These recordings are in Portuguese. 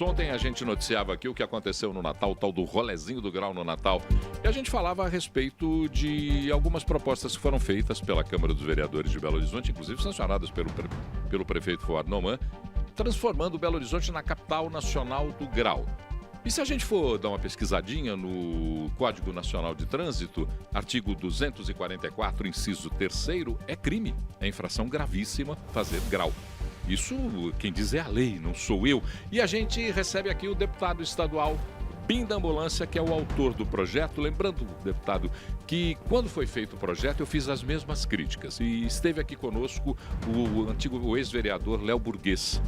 Ontem a gente noticiava aqui o que aconteceu no Natal, o tal do rolezinho do grau no Natal. E a gente falava a respeito de algumas propostas que foram feitas pela Câmara dos Vereadores de Belo Horizonte, inclusive sancionadas pelo prefeito Fuad Noman, transformando Belo Horizonte na capital nacional do grau. E se a gente for dar uma pesquisadinha no Código Nacional de Trânsito, artigo 244, inciso 3º, é crime, é infração gravíssima fazer grau. Isso quem diz é a lei, não sou eu. E a gente recebe aqui o deputado estadual Bim da Ambulância, que é o autor do projeto. Lembrando, deputado, que quando foi feito o projeto eu fiz as mesmas críticas. E esteve aqui conosco o ex-vereador Léo Burguês.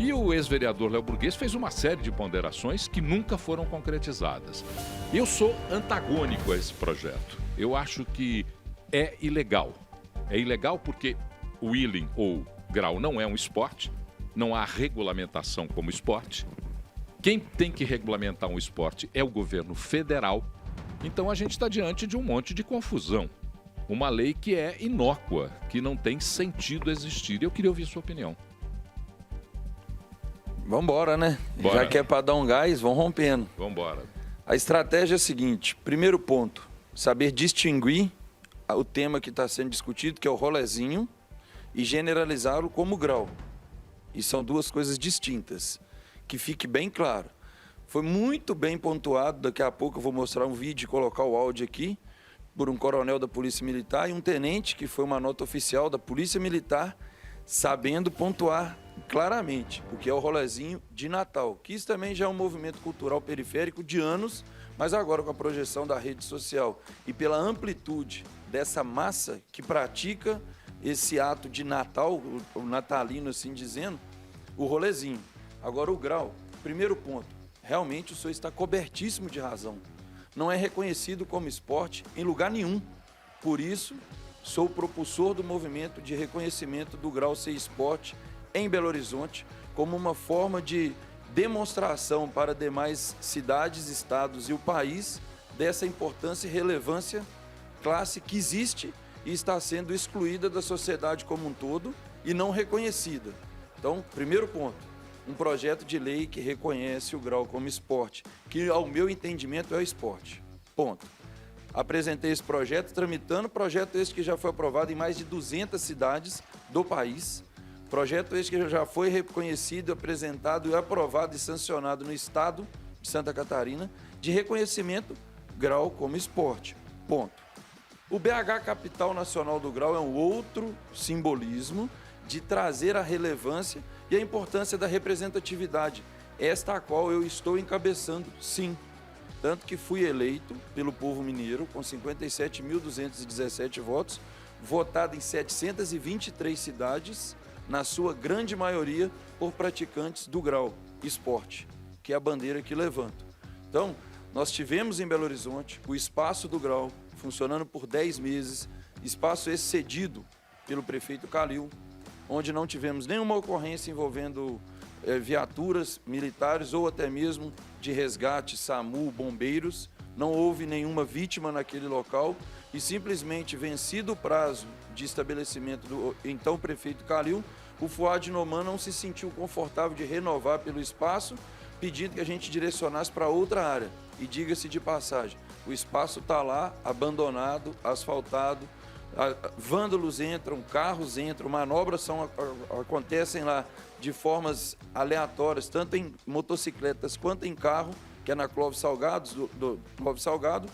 E o ex-vereador Léo Burguês fez uma série de ponderações que nunca foram concretizadas. Eu sou antagônico a esse projeto. Eu acho que é ilegal. É ilegal porque o wheeling ou grau não é um esporte, não há regulamentação como esporte. Quem tem que regulamentar um esporte é o governo federal. Então a gente está diante de um monte de confusão. Uma lei que é inócua, que não tem sentido existir. Eu queria ouvir sua opinião. Vambora, né? Bora. Já que é para dar um gás, vão rompendo. Vambora. A estratégia é a seguinte: primeiro ponto, saber distinguir o tema que está sendo discutido, que é o rolezinho, e generalizá-lo como grau. E são duas coisas distintas. Que fique bem claro. Foi muito bem pontuado, daqui a pouco eu vou mostrar um vídeo e colocar o áudio aqui, por um coronel da Polícia Militar e um tenente, que foi uma nota oficial da Polícia Militar, sabendo pontuar claramente o que é o rolezinho de Natal, que isso também já é um movimento cultural periférico de anos, mas agora com a projeção da rede social e pela amplitude dessa massa que pratica esse ato de Natal, o natalino assim dizendo, o rolezinho. Agora o grau, primeiro ponto, realmente o senhor está cobertíssimo de razão. Não é reconhecido como esporte em lugar nenhum. Por isso, sou propulsor do movimento de reconhecimento do grau ser esporte em Belo Horizonte, como uma forma de demonstração para demais cidades, estados e o país dessa importância e relevância classe que existe e está sendo excluída da sociedade como um todo e não reconhecida. Então, primeiro ponto, um projeto de lei que reconhece o grau como esporte, que ao meu entendimento é o esporte. Ponto. Apresentei esse projeto, tramitando, projeto esse que já foi aprovado em mais de 200 cidades do país, projeto esse que já foi reconhecido, apresentado e aprovado e sancionado no estado de Santa Catarina, de reconhecimento grau como esporte. Ponto. O BH Capital Nacional do Grau é um outro simbolismo de trazer a relevância e a importância da representatividade, esta a qual eu estou encabeçando, sim. Tanto que fui eleito pelo povo mineiro com 57.217 votos, votado em 723 cidades, na sua grande maioria por praticantes do grau esporte, que é a bandeira que levanto. Então, nós tivemos em Belo Horizonte o espaço do grau, funcionando por 10 meses, espaço esse cedido pelo prefeito Calil, onde não tivemos nenhuma ocorrência envolvendo viaturas militares ou até mesmo de resgate, SAMU, bombeiros. Não houve nenhuma vítima naquele local e simplesmente vencido o prazo de estabelecimento do então prefeito Calil, o Fuad Noman não se sentiu confortável de renovar pelo espaço, pedindo que a gente direcionasse para outra área. E diga-se de passagem, o espaço está lá, abandonado, asfaltado, vândalos entram, carros entram, manobras acontecem lá de formas aleatórias, tanto em motocicletas quanto em carro, que é na Clóvis Salgado, Clóvis Salgado,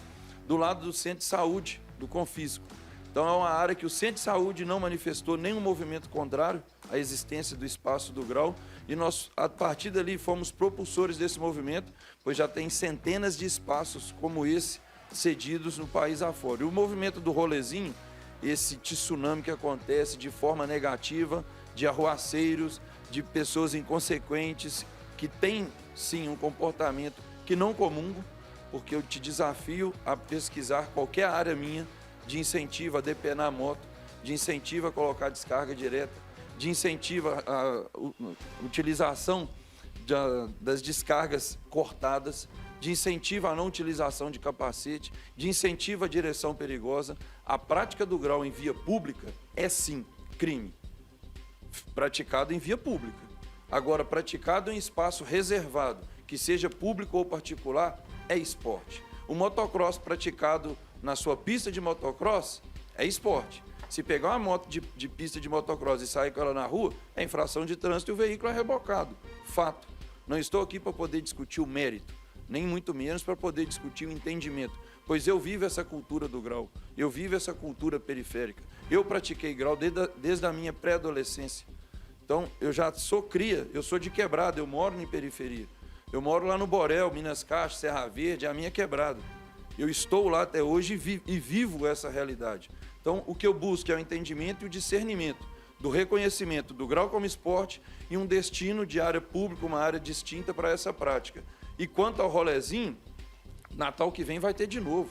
do lado do Centro de Saúde, do Confisco. Então é uma área que o Centro de Saúde não manifestou nenhum movimento contrário à existência do espaço do grau e nós, a partir dali, fomos propulsores desse movimento, pois já tem centenas de espaços como esse cedidos no país afora. E o movimento do rolezinho, esse tsunami que acontece de forma negativa, de arruaceiros, de pessoas inconsequentes, que têm, sim, um comportamento que não comungo, porque eu te desafio a pesquisar qualquer área minha de incentivo a depenar a moto, de incentivo a colocar descarga direta, de incentivo à utilização das descargas cortadas, de incentivo à não utilização de capacete, de incentivo à direção perigosa. A prática do grau em via pública é, sim, crime praticado em via pública. Agora, praticado em espaço reservado, que seja público ou particular, é esporte. O motocross praticado na sua pista de motocross é esporte. Se pegar uma moto de pista de motocross e sair com ela na rua, é infração de trânsito e o veículo é rebocado. Fato. Não estou aqui para poder discutir o mérito, nem muito menos para poder discutir o entendimento, pois eu vivo essa cultura do grau, eu vivo essa cultura periférica. Eu pratiquei grau desde a minha pré-adolescência. Então, eu já sou cria, eu sou de quebrada, eu moro em periferia. Eu moro lá no Borel, Minas Caixas, Serra Verde, é a minha quebrada. Eu estou lá até hoje e vivo essa realidade. Então, o que eu busco é o entendimento e o discernimento do reconhecimento do grau como esporte e um destino de área pública, uma área distinta para essa prática. E quanto ao rolezinho, Natal que vem vai ter de novo.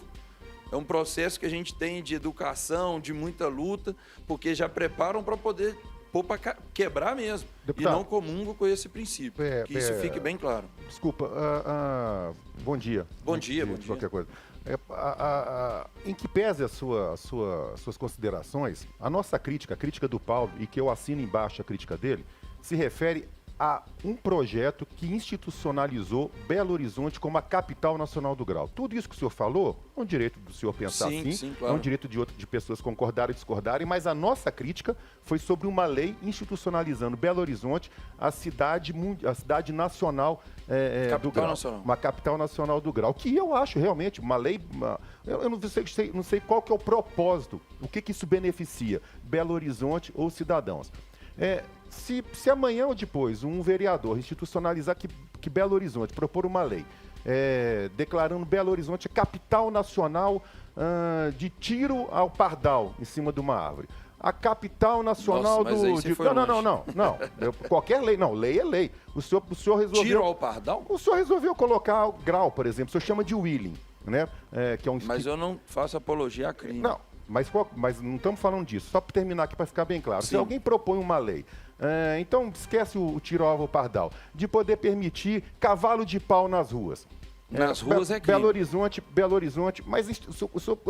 É um processo que a gente tem de educação, de muita luta, porque já preparam para poder pôr para quebrar mesmo. Deputado, e não comungo com esse princípio. Que isso fique bem claro. Desculpa, bom dia. Bom dia. Qualquer coisa. Em que pese suas considerações, a nossa crítica, a crítica do Paulo, e que eu assino embaixo a crítica dele, se refere a um projeto que institucionalizou Belo Horizonte como a capital nacional do grau. Tudo isso que o senhor falou é um direito do senhor pensar assim, claro. É um direito de pessoas concordarem e discordarem, mas a nossa crítica foi sobre uma lei institucionalizando Belo Horizonte, a cidade nacional do grau. Uma capital nacional do grau, que eu acho realmente uma lei... Eu não sei qual que é o propósito, o que isso beneficia, Belo Horizonte ou cidadãos. Se amanhã ou depois um vereador institucionalizar que Belo Horizonte, propor uma lei declarando Belo Horizonte capital nacional de tiro ao pardal em cima de uma árvore. A capital nacional Não. Qualquer lei. Não, lei é lei. O senhor resolveu... Tiro ao pardal? O senhor resolveu colocar o grau, por exemplo. O senhor chama de Wheeling, né? Que é um... Mas eu não faço apologia a crime. Não. Mas não estamos falando disso, só para terminar aqui, para ficar bem claro. Sim. Se alguém propõe uma lei, então esquece o tiro ao pardal, de poder permitir cavalo de pau nas ruas. Nas ruas é crime. Belo Horizonte, mas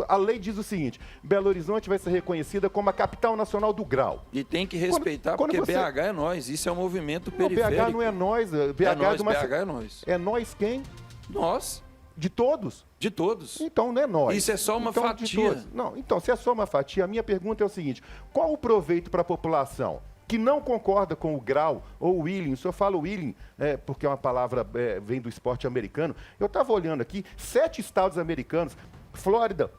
a lei diz o seguinte, Belo Horizonte vai ser reconhecida como a capital nacional do grau. E tem que respeitar, porque BH é nós, isso é um movimento periférico. BH não é nós, BH é nós. É nós quem? Nós. De todos? De todos. Então não é nós. Isso é só uma fatia. Não, então, se é só uma fatia, a minha pergunta é o seguinte, qual o proveito para a população que não concorda com o grau ou o wheeling? O senhor fala wheeling, porque é uma palavra, vem do esporte americano. Eu estava olhando aqui, 7 estados americanos, Flórida,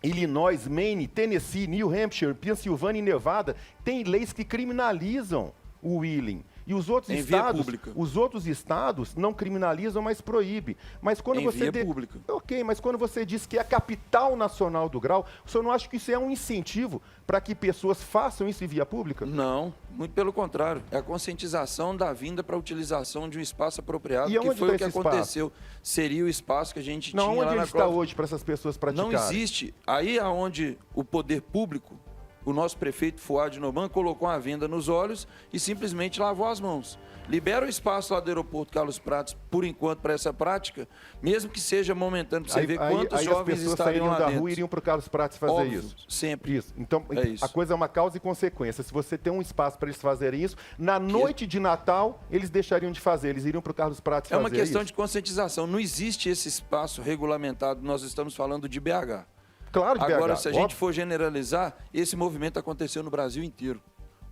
Illinois, Maine, Tennessee, New Hampshire, Pensilvânia e Nevada, têm leis que criminalizam o wheeling. E os outros estados não criminalizam, mas proíbem. Mas quando você pública. Ok, mas quando você diz que é a capital nacional do grau, o senhor não acha que isso é um incentivo para que pessoas façam isso em via pública? Não, muito pelo contrário. É a conscientização da vinda para a utilização de um espaço apropriado, que foi o que aconteceu. Seria o espaço que a gente tinha lá na Onde ele está hoje para essas pessoas praticarem? Não existe. Aí é onde o poder público, o nosso prefeito Fuad Noban, colocou a venda nos olhos e simplesmente lavou as mãos. Libera o espaço lá do aeroporto Carlos Prates, por enquanto, para essa prática, mesmo que seja momentâneo, para você ver quantos jovens estariam lá dentro. As pessoas sairiam da rua e iriam para o Carlos Prates fazer isso? Sempre. Isso. Então, a coisa é uma causa e consequência. Se você tem um espaço para eles fazerem isso, na noite de Natal, eles deixariam de fazer, eles iriam para o Carlos Prates fazer isso. É uma questão de conscientização. Não existe esse espaço regulamentado, nós estamos falando de BH. Claro, agora, BH, se a gente for generalizar, esse movimento aconteceu no Brasil inteiro.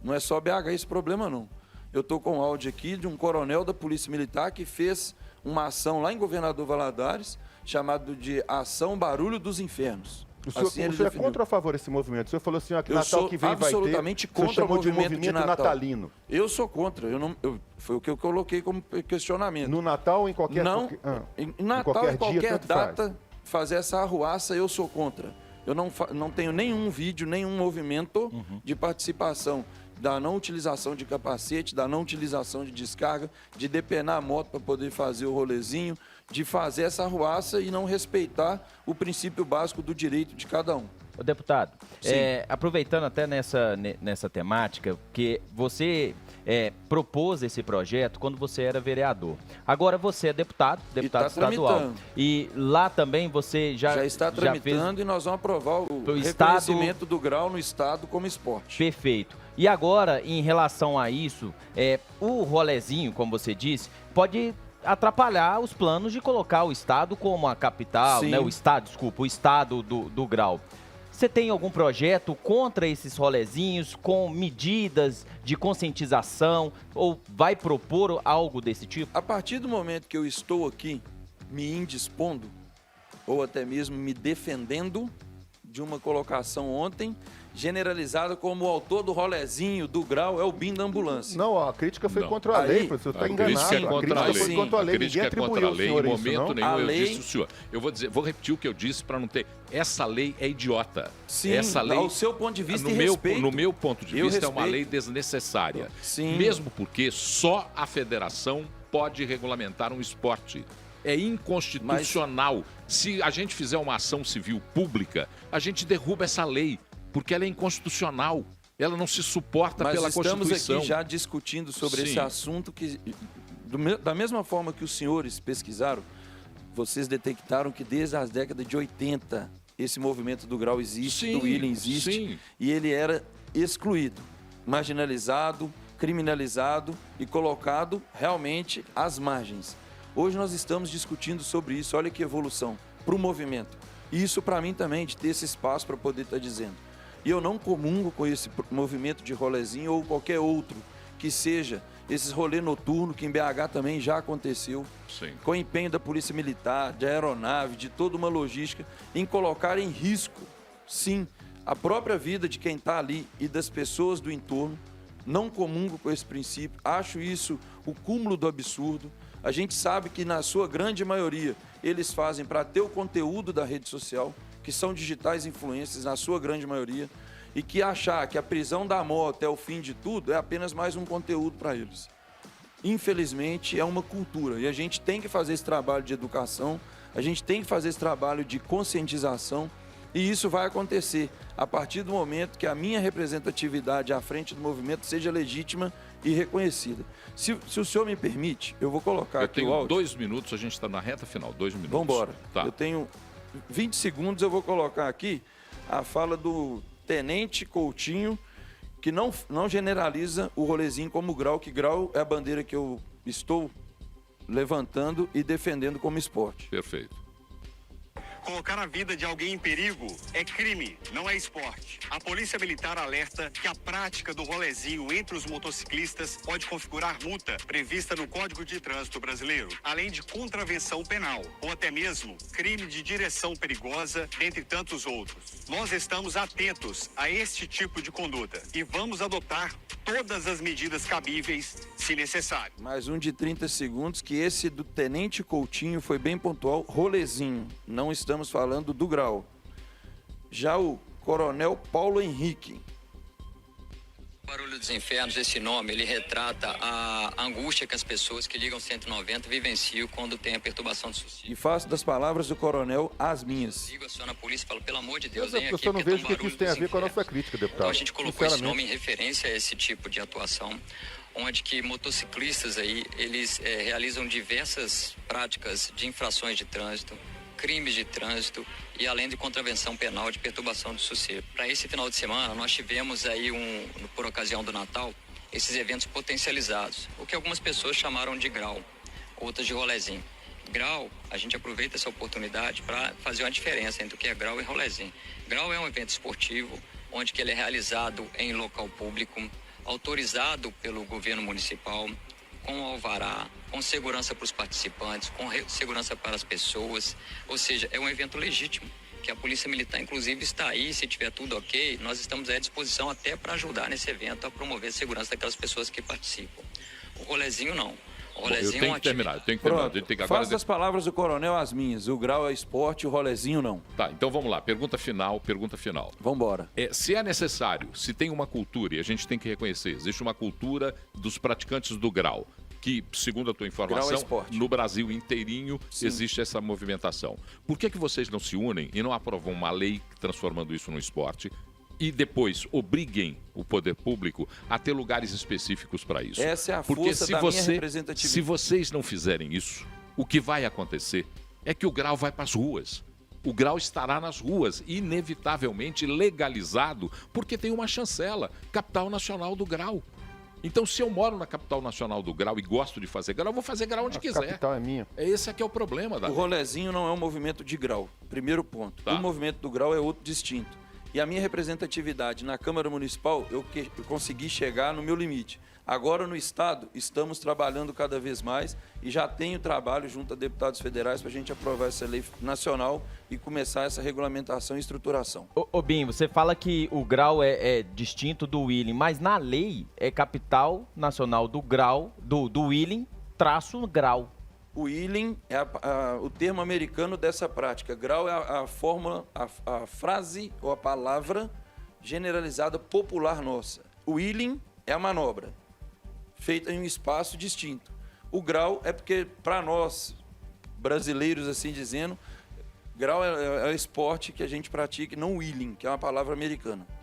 Não é só BH esse problema, não. Eu estou com um áudio aqui de um coronel da Polícia Militar que fez uma ação lá em Governador Valadares, chamado de Ação Barulho dos Infernos. O senhor é contra ou a favor desse movimento? O senhor falou assim, que Natal que vem vai ter... Eu sou absolutamente contra o movimento de Natal. Natalino. Eu sou contra. Foi o que eu coloquei como questionamento. No Natal ou em qualquer... Não, em Natal, em qualquer data... Fazer essa arruaça, eu sou contra. Eu não tenho nenhum vídeo, nenhum movimento de participação da não utilização de capacete, da não utilização de descarga, de depenar a moto para poder fazer o rolezinho, de fazer essa arruaça e não respeitar o princípio básico do direito de cada um. Ô, deputado, aproveitando até nessa temática, que você propôs esse projeto quando você era vereador. Agora você é deputado estadual. Tramitando. E lá também você já está tramitando e nós vamos aprovar o reconhecimento do grau no estado como esporte. Perfeito. E agora, em relação a isso, o rolezinho, como você disse, pode atrapalhar os planos de colocar o estado como a capital, né? O estado do grau. Você tem algum projeto contra esses rolezinhos, com medidas de conscientização, ou vai propor algo desse tipo? A partir do momento que eu estou aqui me indispondo, ou até mesmo me defendendo de uma colocação ontem, generalizada como o autor do rolezinho, do grau, é o BIM da ambulância. Não, a crítica foi contra a lei, professor. Você está enganado. A crítica foi contra a lei. Ninguém atribuiu ao senhor isso, não? Em momento nenhum eu disse o senhor. Eu vou repetir o que eu disse para não ter... Essa lei é idiota. Sim, essa lei, ao seu ponto de vista, no meu ponto de vista, é uma lei desnecessária. Sim. Mesmo porque só a federação pode regulamentar um esporte. É inconstitucional. Se a gente fizer uma ação civil pública, a gente derruba essa lei, porque ela é inconstitucional. Ela não se suporta pela Constituição. Mas estamos aqui já discutindo sobre esse assunto que, da mesma forma que os senhores pesquisaram, vocês detectaram que desde as décadas de 80 esse movimento do grau existe, do William existe, e ele era excluído, marginalizado, criminalizado e colocado realmente às margens. Hoje nós estamos discutindo sobre isso, olha que evolução para o movimento. E isso para mim também, de ter esse espaço para poder estar dizendo. E eu não comungo com esse movimento de rolezinho ou qualquer outro que seja esses rolê noturno, que em BH também já aconteceu, com o empenho da Polícia Militar, de aeronave, de toda uma logística, em colocar em risco, sim, a própria vida de quem está ali e das pessoas do entorno. Não comungo com esse princípio, acho isso o cúmulo do absurdo. A gente sabe que, na sua grande maioria, eles fazem para ter o conteúdo da rede social, que são digitais influencers, na sua grande maioria, e que achar que a prisão da moto é o fim de tudo é apenas mais um conteúdo para eles. Infelizmente, é uma cultura, e a gente tem que fazer esse trabalho de educação, a gente tem que fazer esse trabalho de conscientização, e isso vai acontecer a partir do momento que a minha representatividade à frente do movimento seja legítima e reconhecida. Se o senhor me permite, eu vou colocar aqui o áudio. 2 minutos, a gente está na reta final, 2 minutos. Vamos embora. Tá. Eu tenho 20 segundos, eu vou colocar aqui a fala do Tenente Coutinho, que não generaliza o rolezinho como grau, que grau é a bandeira que eu estou levantando e defendendo como esporte. Perfeito. Colocar a vida de alguém em perigo é crime, não é esporte. A Polícia Militar alerta que a prática do rolezinho entre os motociclistas pode configurar multa prevista no Código de Trânsito Brasileiro, além de contravenção penal ou até mesmo crime de direção perigosa, entre tantos outros. Nós estamos atentos a este tipo de conduta e vamos adotar todas as medidas cabíveis, se necessário. Mais um de 30 segundos, que esse do Tenente Coutinho foi bem pontual, rolezinho, não estamos falando do grau. Já o Coronel Paulo Henrique. Barulho dos Infernos, esse nome, ele retrata a angústia que as pessoas que ligam 190 vivenciam quando tem a perturbação do sossego. E faço das palavras do coronel as minhas. Ligo, aciona a polícia e falo, pelo amor de Deus, vem aqui, eu não vejo o que isso tem a ver com a nossa crítica, deputado. Então a gente colocou esse nome em referência a esse tipo de atuação, onde que motociclistas aí, eles realizam diversas práticas de infrações de trânsito, crimes de trânsito e além de contravenção penal de perturbação do sossego. Para esse final de semana, nós tivemos aí, por ocasião do Natal, esses eventos potencializados, o que algumas pessoas chamaram de grau, outras de rolezinho. Grau, a gente aproveita essa oportunidade para fazer uma diferença entre o que é grau e rolezinho. Grau é um evento esportivo, onde que ele é realizado em local público, autorizado pelo governo municipal, com alvará, com segurança para os participantes, com segurança para as pessoas, ou seja, é um evento legítimo, que a Polícia Militar, inclusive, está aí, se tiver tudo ok, nós estamos à disposição até para ajudar nesse evento a promover a segurança daquelas pessoas que participam. O rolezinho não. O rolezinho eu tenho que terminar, Pronto, faça as palavras do coronel as minhas, o grau é esporte, o rolezinho não. Tá, então vamos lá, pergunta final. Vamos embora. Se é necessário, se tem uma cultura, e a gente tem que reconhecer, existe uma cultura dos praticantes do grau, que, segundo a tua informação, no Brasil inteirinho existe essa movimentação. Por que vocês não se unem e não aprovam uma lei transformando isso num esporte e depois obriguem o poder público a ter lugares específicos para isso? Essa é a força da minha representatividade. Se vocês não fizerem isso, o que vai acontecer é que o grau vai para as ruas. O grau estará nas ruas, inevitavelmente legalizado, porque tem uma chancela, Capital Nacional do Grau. Então, se eu moro na Capital Nacional do Grau e gosto de fazer grau, eu vou fazer grau onde quiser. A capital é minha. Esse aqui é o problema. O rolezinho não é um movimento de grau, primeiro ponto. Tá. O movimento do grau é outro distinto. E a minha representatividade na Câmara Municipal, eu consegui chegar no meu limite. Agora, no Estado, estamos trabalhando cada vez mais e já tenho trabalho junto a deputados federais para a gente aprovar essa lei nacional e começar essa regulamentação e estruturação. Ô Bim, você fala que o grau é distinto do Wheeling, mas na lei é Capital Nacional do Grau, do Wheeling, -grau. O Wheeling é o termo americano dessa prática. Grau é a fórmula, a frase ou a palavra generalizada popular nossa. O Wheeling é a manobra, feita em um espaço distinto. O grau é porque, para nós, brasileiros, assim dizendo, grau é o esporte que a gente pratica, não Wheeling, que é uma palavra americana.